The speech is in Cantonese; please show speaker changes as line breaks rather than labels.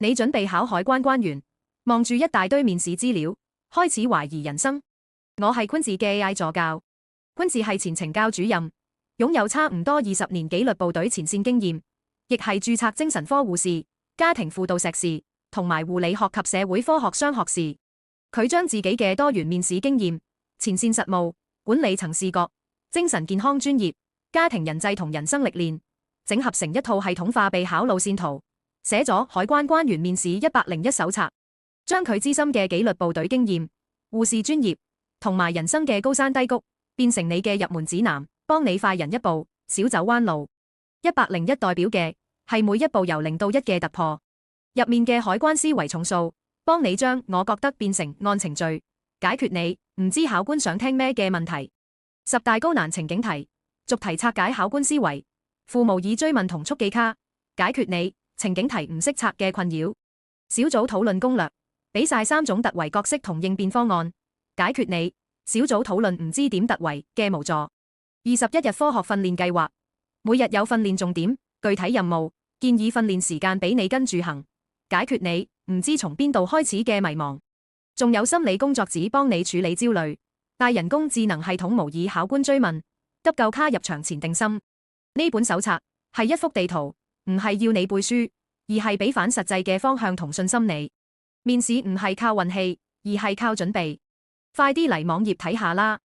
你準備考海關關員，望住一大堆面試資料，開始懷疑人生。我係昆治嘅 AI 助教，昆治係前懲教主任，擁有差唔多20年紀律部隊前線經驗，亦係註冊精神科護士、家庭輔導碩士同埋護理學及社會科學雙學士。佢將自己嘅多元面試經驗、前線實務、管理層視角、精神健康專業、家庭人際同人生歷練，整合成一套系統化備考路線圖，寫咗海關關員面試101手冊，將佢資深嘅紀律部隊經驗、護士專業同埋人生嘅高山低谷，變成你嘅入門指南，幫你快人一步，少走彎路。101代表嘅係每一步由0到1嘅突破，入面嘅海關思維重數，幫你將我覺得變成按程序，解決你唔知考官想聽咩嘅問題。10大高難情景題，逐題拆解考官思維，附模擬追問同速記卡，解決你情景題唔識拆嘅困擾。小組討論攻略，俾晒3種突圍角色同應變方案，解決你小組討論唔知點突圍嘅無助。21日科學訓練計劃，每日有訓練重點、具體任務，建議訓練時間俾你跟住行，解決你唔知從邊度開始嘅迷茫。仲有心理工作紙幫你處理焦慮，大人工智能系統模擬考官追問，急救卡入場前定心。呢本手冊係一幅地圖，唔係要你背書，而係俾反實際嘅方向同信心你。面試唔係靠運氣，而係靠準備。快啲嚟網頁睇下啦！